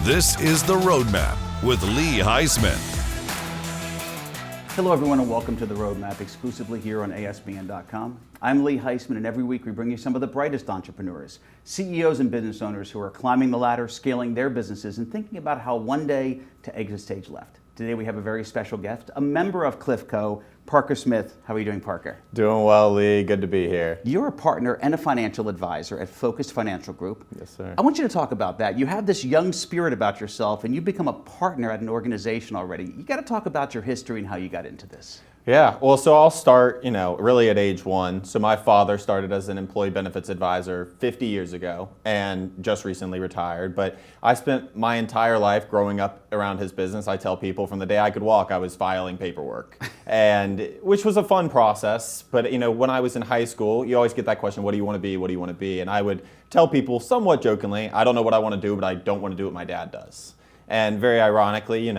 This is The Roadmap with Lee Heisman. Hello everyone and welcome to The Roadmap, exclusively here on ASBN.com. I'm Lee Heisman, and every week we bring you some of the brightest entrepreneurs, CEOs and business owners who are climbing the ladder, scaling their businesses, and thinking about how one day to exit stage left. Today we have a very special guest, a member of Cliff Co., Parker Smith. How are you doing, Parker? Doing well, Lee. Good to be here. You're a partner and a financial advisor at Focused Financial Group. Yes, sir. I want you to talk about that. You have this young spirit about yourself, and you've become a partner at an organization already. You got to talk about your history and how you got into this. Yeah, well, so I'll start, really at age 1. So my father started as an employee benefits advisor 50 years ago and just recently retired. But I spent my entire life growing up around his business. I tell people from the day I could walk, I was filing paperwork, and which was a fun process. But, when I was in high school, you always get that question, what do you want to be? What do you want to be? And I would tell people somewhat jokingly, I don't know what I want to do, but I don't want to do what my dad does. And very ironically,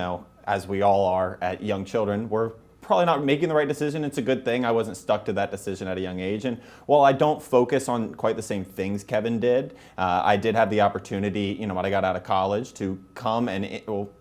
as we all are at young children, we're probably not making the right decision. It's a good thing I wasn't stuck to that decision at a young age. And while I don't focus on quite the same things Kevin did, I did have the opportunity, when I got out of college, to come and,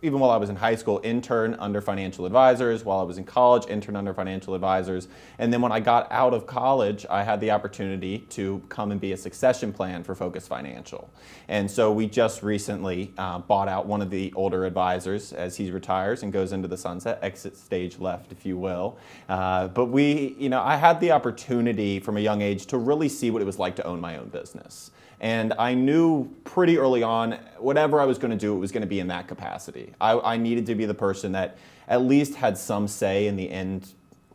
even while I was in high school, intern under financial advisors. While I was in college, intern under financial advisors. And then when I got out of college, I had the opportunity to come and be a succession plan for Focus Financial. And so we just recently bought out one of the older advisors as he retires and goes into the sunset, exit stage left, if you will. But I had the opportunity from a young age to really see what it was like to own my own business. And I knew pretty early on, whatever I was going to do, it was going to be in that capacity. I needed to be the person that at least had some say in the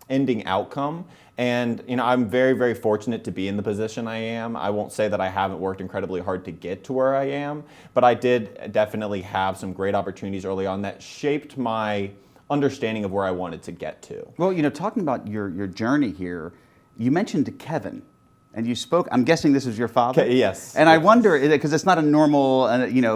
ending outcome. And I'm very, very fortunate to be in the position I am. I won't say that I haven't worked incredibly hard to get to where I am, but I did definitely have some great opportunities early on that shaped my understanding of where I wanted to get to. Well, talking about your journey here, you mentioned Kevin, and you spoke, I'm guessing this was your father? Yes. And I wonder, because it's not a normal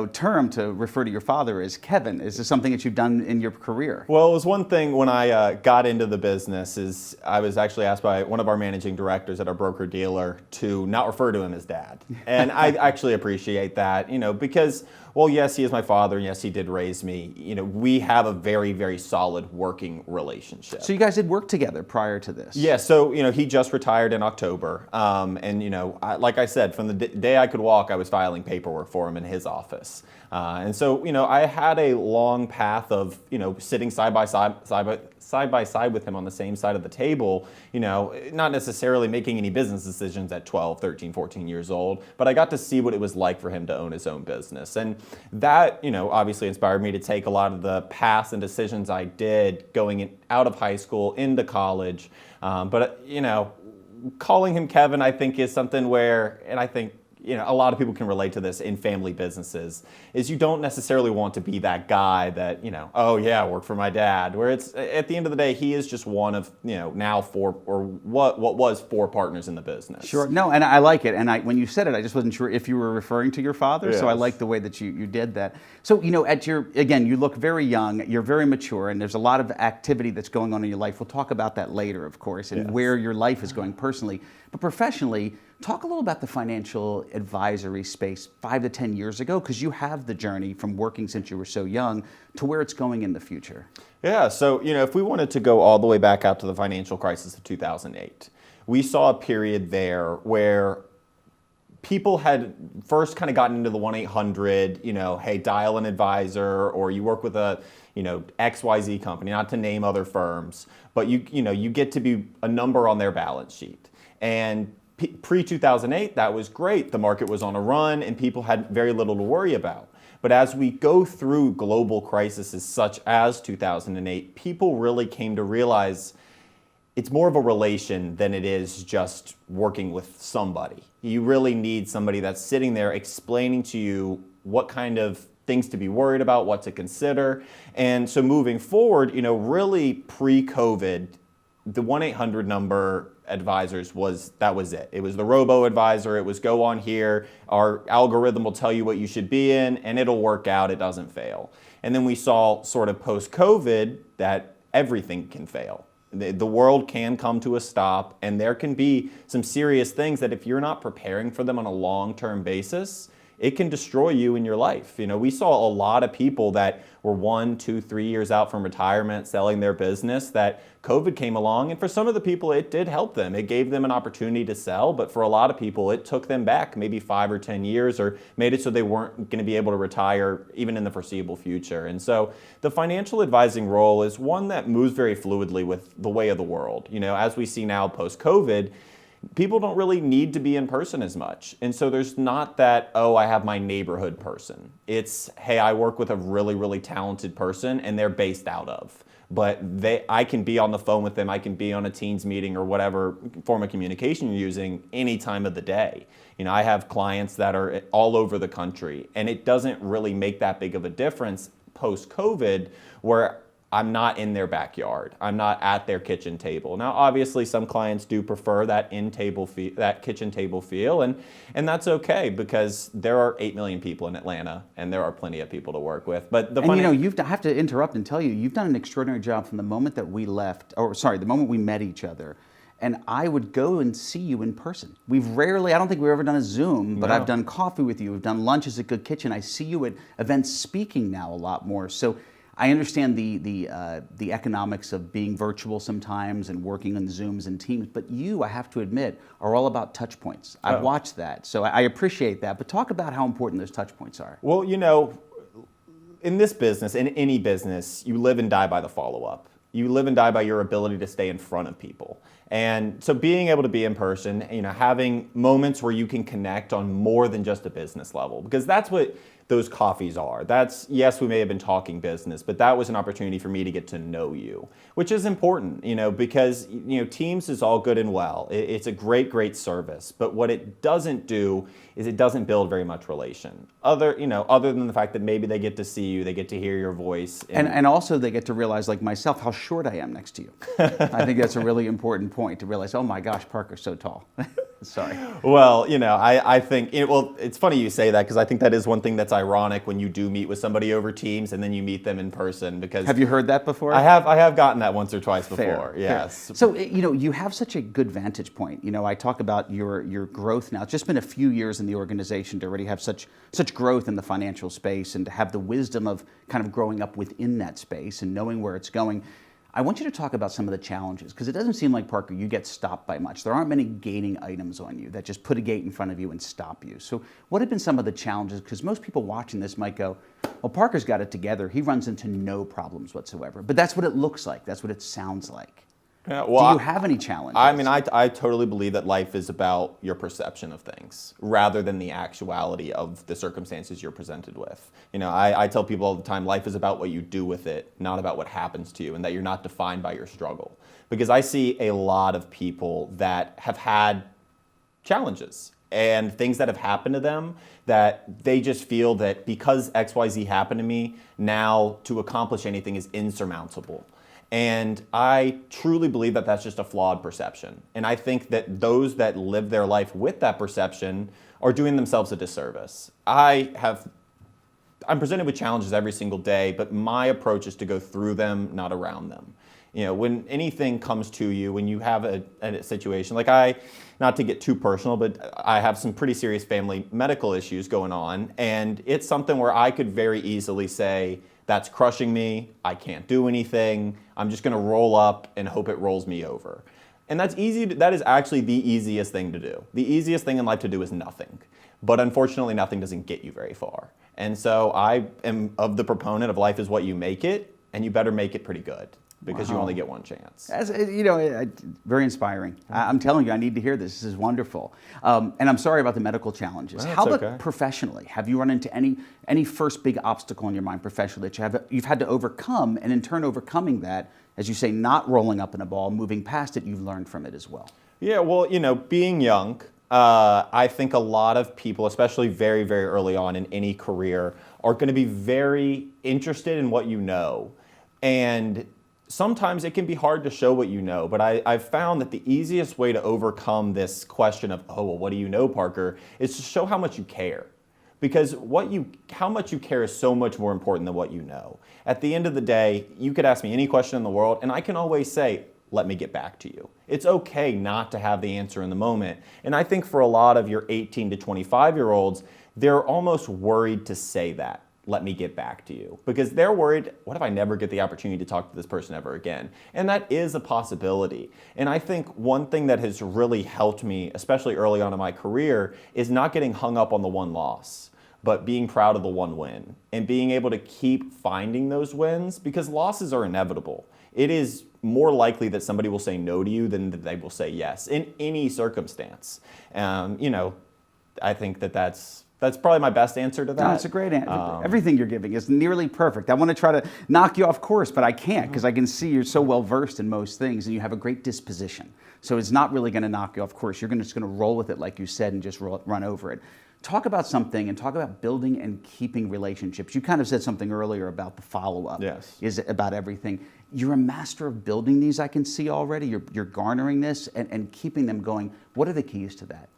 term to refer to your father as Kevin. Is this something that you've done in your career? Well, it was one thing when I got into the business is I was actually asked by one of our managing directors at our broker-dealer to not refer to him as dad. And I actually appreciate that, because, well, yes, he is my father, and yes, he did raise me. We have a very, very solid working relationship. So you guys did work together prior to this? Yeah, so, he just retired in October. Like I said, from the day I could walk, I was filing paperwork for him in his office. And so, I had a long path of, sitting side by side with him on the same side of the table, not necessarily making any business decisions at 12, 13, 14 years old, but I got to see what it was like for him to own his own business. And that, obviously inspired me to take a lot of the paths and decisions I did going out of high school into college. Calling him Kevin, I think, is something where, and I think, a lot of people can relate to this in family businesses, is you don't necessarily want to be that guy that, oh yeah, I work for my dad, where it's, at the end of the day, he is just one of, now 4, or what was 4 partners in the business. Sure. No, and I like it. And when you said it, I just wasn't sure if you were referring to your father. Yes. So I like the way that you did that. So, again, you look very young, you're very mature, and there's a lot of activity that's going on in your life. We'll talk about that later, of course, and where your life is going personally. But professionally, talk a little about the financial advisory space 5 to 10 years ago, because you have the journey from working since you were so young to where it's going in the future. Yeah, so if we wanted to go all the way back out to the financial crisis of 2008, we saw a period there where people had first kind of gotten into the 1-800, hey, dial an advisor, or you work with a XYZ company, not to name other firms, but you get to be a number on their balance sheet. And pre-2008, that was great. The market was on a run and people had very little to worry about. But as we go through global crises such as 2008, people really came to realize it's more of a relation than it is just working with somebody. You really need somebody that's sitting there explaining to you what kind of things to be worried about, what to consider. And so moving forward, really pre-COVID, the 1-800 number advisors was it. It was the robo-advisor. It was go on here. Our algorithm will tell you what you should be in, and it'll work out. It doesn't fail. And then we saw sort of post-COVID that everything can fail. The world can come to a stop, and there can be some serious things that if you're not preparing for them on a long-term basis, it can destroy you in your life. We saw a lot of people that were 1, 2, 3 years out from retirement, selling their business, that COVID came along, and for some of the people, it did help them. It gave them an opportunity to sell, but for a lot of people, it took them back maybe 5 or 10 years, or made it so they weren't going to be able to retire even in the foreseeable future. And so the financial advising role is one that moves very fluidly with the way of the world. As we see now post-COVID, people don't really need to be in person as much. And so there's not that, oh, I have my neighborhood person. It's, hey, I work with a really, really talented person and they're based out of. But I can be on the phone with them, I can be on a Teams meeting or whatever form of communication you're using any time of the day. I have clients that are all over the country, and it doesn't really make that big of a difference post-COVID where I'm not in their backyard. I'm not at their kitchen table. Now, obviously, some clients do prefer that that kitchen table feel, and that's okay because there are 8 million people in Atlanta, and there are plenty of people to work with. But I have to interrupt and tell you, you've done an extraordinary job from the moment that we left, the moment we met each other. And I would go and see you in person. I don't think we've ever done a Zoom, but No. I've done coffee with you. We've done lunches at Good Kitchen. I see you at events speaking now a lot more. So I understand the economics of being virtual sometimes and working on Zooms and Teams, but you, I have to admit, are all about touch points. I've watched that, so I appreciate that. But talk about how important those touch points are. Well, in this business, in any business, you live and die by the follow-up. You live and die by your ability to stay in front of people. And so being able to be in person, having moments where you can connect on more than just a business level, because that's what those coffees are. Yes, we may have been talking business, but that was an opportunity for me to get to know you, which is important, because, Teams is all good and well. It's a great, great service, but what it doesn't do is it doesn't build very much relation. Other than the fact that maybe they get to see you, they get to hear your voice. And also they get to realize, like myself, how short I am next to you. I think that's a really important point to realize, oh my gosh, Parker's so tall. Sorry. Well, I think, it's funny you say that because I think that is one thing that's ironic when you do meet with somebody over Teams and then you meet them in person. Because have you heard that before? I have gotten that once or twice before. Fair, yes. Fair. So, you have such a good vantage point. I talk about your growth now. It's just been a few years in the organization to already have such growth in the financial space and to have the wisdom of kind of growing up within that space and knowing where it's going. I want you to talk about some of the challenges, because it doesn't seem like, Parker, you get stopped by much. There aren't many gating items on you that just put a gate in front of you and stop you. So what have been some of the challenges? Because most people watching this might go, well, Parker's got it together. He runs into no problems whatsoever. But that's what it looks like. That's what it sounds like. Yeah, well, do you have any challenges? I totally believe that life is about your perception of things rather than the actuality of the circumstances you're presented with. I tell people all the time, life is about what you do with it, not about what happens to you, and that you're not defined by your struggle. Because I see a lot of people that have had challenges and things that have happened to them that they just feel that because XYZ happened to me, now to accomplish anything is insurmountable. And I truly believe that that's just a flawed perception. And I think that those that live their life with that perception are doing themselves a disservice. I'm presented with challenges every single day, but my approach is to go through them, not around them. When anything comes to you, when you have a situation, like not to get too personal, but I have some pretty serious family medical issues going on, and it's something where I could very easily say, that's crushing me, I can't do anything, I'm just gonna roll up and hope it rolls me over. And that is actually the easiest thing to do. The easiest thing in life to do is nothing. But unfortunately, nothing doesn't get you very far. And so I am of the proponent of life is what you make it, and you better make it pretty good, because you only get one chance. Very inspiring. I'm telling you, I need to hear this. This is wonderful. And I'm sorry about the medical challenges. Well, how about okay. Professionally? Have you run into any first big obstacle in your mind professionally that you've had to overcome, and in turn overcoming that, as you say, not rolling up in a ball, moving past it, you've learned from it as well? Yeah, well, being young, I think a lot of people, especially very, very early on in any career, are going to be very interested in what you know. And sometimes it can be hard to show what you know, but I've found that the easiest way to overcome this question of, oh, well, what do you know, Parker, is to show how much you care. Because how much you care is so much more important than what you know. At the end of the day, you could ask me any question in the world, and I can always say, let me get back to you. It's okay not to have the answer in the moment. And I think for a lot of your 18 to 25-year-olds, they're almost worried to say that, let me get back to you. Because they're worried, what if I never get the opportunity to talk to this person ever again? And that is a possibility. And I think one thing that has really helped me, especially early on in my career, is not getting hung up on the one loss, but being proud of the one win and being able to keep finding those wins, because losses are inevitable. It is more likely that somebody will say no to you than that they will say yes in any circumstance. I think that's probably my best answer to that. No, it's a great answer. Everything you're giving is nearly perfect. I want to try to knock you off course, but I can't, because I can see you're so well versed in most things and you have a great disposition. So it's not really going to knock you off course. You're just going to roll with it, like you said, and just run over it. Talk about something and talk about building and keeping relationships. You kind of said something earlier about the follow-up. Yes. Is about everything. You're a master of building these, I can see already. You're garnering this and keeping them going. What are the keys to that?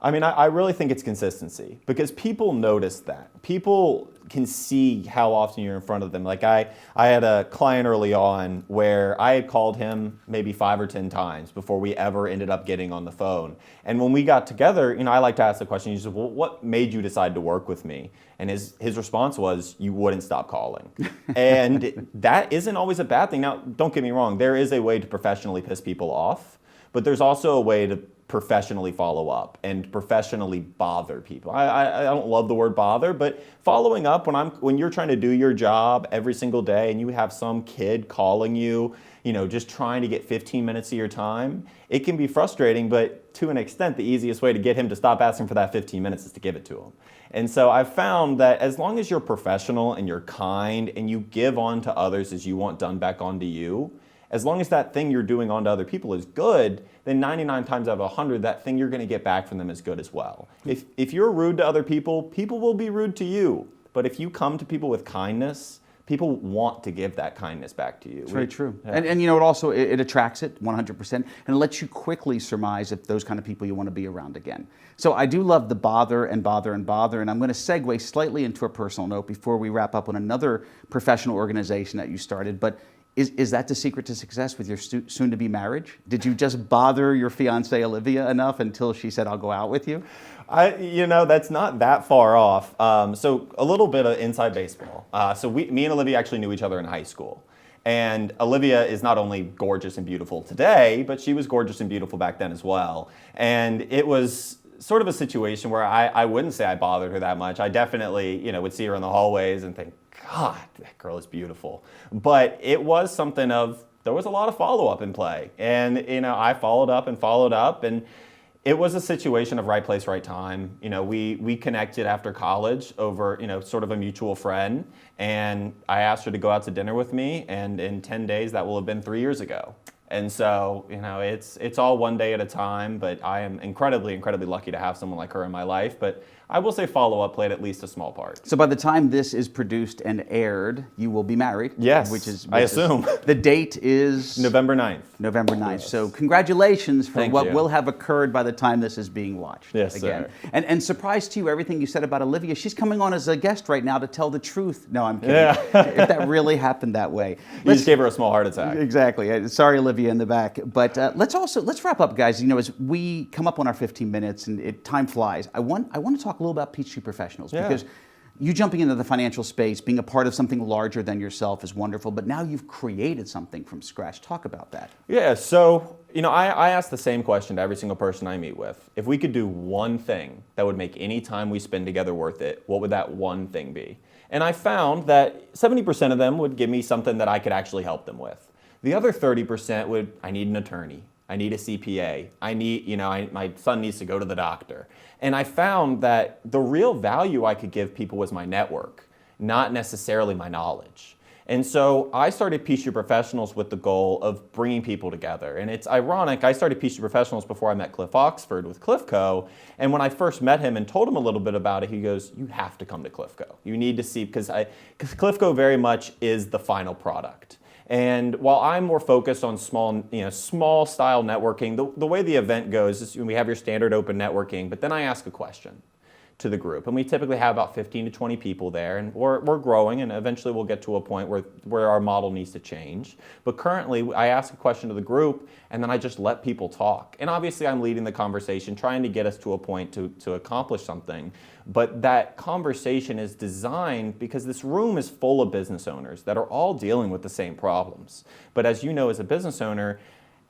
I mean, I really think it's consistency, because people notice that. People can see how often you're in front of them. Like I had a client early on where I had called him maybe 5 or 10 times before we ever ended up getting on the phone. And when we got together, I like to ask the question, he said, well, what made you decide to work with me? And his response was, you wouldn't stop calling. And that isn't always a bad thing. Now, don't get me wrong, there is a way to professionally piss people off, but there's also a way to professionally follow up and professionally bother people. I don't love the word bother, but following up when you're trying to do your job every single day and you have some kid calling you, just trying to get 15 minutes of your time, it can be frustrating, but to an extent, the easiest way to get him to stop asking for that 15 minutes is to give it to him. And so I've found that as long as you're professional and you're kind and you give on to others as you want done back onto you, as long as that thing you're doing onto other people is good, then 99 times out of 100, that thing you're going to get back from them is good as well. If you're rude to other people, people will be rude to you. But if you come to people with kindness, people want to give that kindness back to you. It's very true. Yeah. And it also, it attracts it 100%, and it lets you quickly surmise if those kind of people you want to be around again. So I do love the bother and bother and bother, and I'm going to segue slightly into a personal note before we wrap up on another professional organization that you started. But is that the secret to success with your soon-to-be marriage? Did you just bother your fiancée Olivia enough until she said, I'll go out with you? That's not that far off. So a little bit of inside baseball. So me and Olivia actually knew each other in high school. And Olivia is not only gorgeous and beautiful today, but she was gorgeous and beautiful back then as well. And it was sort of a situation where I wouldn't say I bothered her that much. I definitely, would see her in the hallways and think, God, that girl is beautiful. But it was something of, there was a lot of follow-up in play. And, I followed up, and it was a situation of right place, right time. We connected after college over, sort of a mutual friend. And I asked her to go out to dinner with me. And in 10 days, that will have been 3 years ago. And so, it's all one day at a time, but I am incredibly, incredibly lucky to have someone like her in my life. But I will say follow-up played at least a small part. So by the time this is produced and aired, you will be married? Yes, I assume. The date is? November 9th. November 9th. Yes. So congratulations for Thank what you. will have occurred by the time this is being watched. Yes, again. sir. And surprise to you, everything you said about Olivia, she's coming on as a guest right now to tell the truth. No, I'm kidding. Yeah. If that really happened that way. You just gave her a small heart attack. Exactly. Sorry, Olivia in the back. But let's wrap up, guys. As we come up on our 15 minutes and time flies, I want to talk a little about Peachtree Professionals, because you jumping into the financial space, being a part of something larger than yourself is wonderful, but now you've created something from scratch. Talk about that. Yeah, so, I ask the same question to every single person I meet with. If we could do one thing that would make any time we spend together worth it, what would that one thing be? And I found that 70% of them would give me something that I could actually help them with. The other 30% would, I need an attorney. I need a CPA. I need, my son needs to go to the doctor. And I found that the real value I could give people was my network, not necessarily my knowledge. And so I started Peachtree Professionals with the goal of bringing people together. And it's ironic, I started Peachtree Professionals before I met Cliff Oxford with Cliffco. And when I first met him and told him a little bit about it, he goes, you have to come to Cliffco. You need to see, because Cliffco very much is the final product. And while I'm more focused on small style networking, the way the event goes is we have your standard open networking, but then I ask a question. to the group. And we typically have about 15 to 20 people there, and we're growing, and eventually we'll get to a point where our model needs to change. But currently, I ask a question to the group, and then I just let people talk. And obviously, I'm leading the conversation, trying to get us to a point to accomplish something. But that conversation is designed because this room is full of business owners that are all dealing with the same problems. But as you know, as a business owner,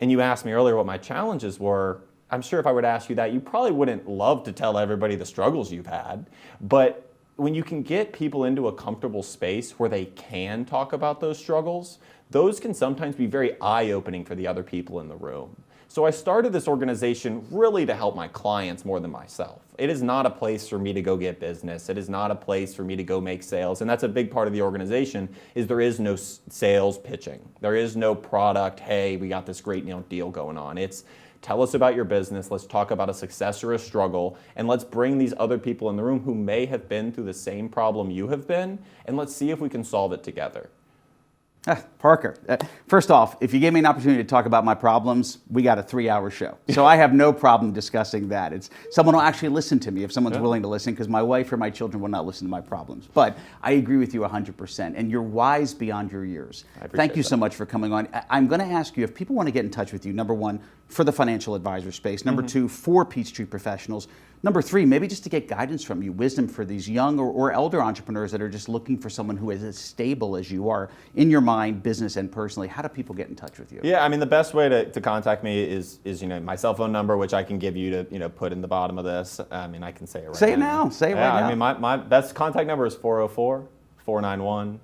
and you asked me earlier what my challenges were, I'm sure if I were to ask you that, you probably wouldn't love to tell everybody the struggles you've had. But when you can get people into a comfortable space where they can talk about those struggles, those can sometimes be very eye-opening for the other people in the room. So I started this organization really to help my clients more than myself. It is not a place for me to go get business. It is not a place for me to go make sales. And that's a big part of the organization is there is no sales pitching. There is no product, hey, we got this great deal going on. It's tell us about your business, let's talk about a success or a struggle, and let's bring these other people in the room who may have been through the same problem you have been, and let's see if we can solve it together. Parker, first off, if you gave me an opportunity to talk about my problems, we got a 3-hour show. So I have no problem discussing that. It's someone will actually listen to me if someone's willing to listen, because my wife or my children will not listen to my problems. But I agree with you 100%, and you're wise beyond your years. Thank you so much for coming on. I'm going to ask you, if people want to get in touch with you, number one, for the financial advisor space, number two, for Peachtree Professionals, number three, maybe just to get guidance from you, wisdom for these young or elder entrepreneurs that are just looking for someone who is as stable as you are in your mind, business and personally. How do people get in touch with you? Yeah, I mean, the best way to contact me is my cell phone number, which I can give you to put in the bottom of this. I mean, I can say it right now. Say it now. Say it right now. I mean, my best contact number is 404-491-2490.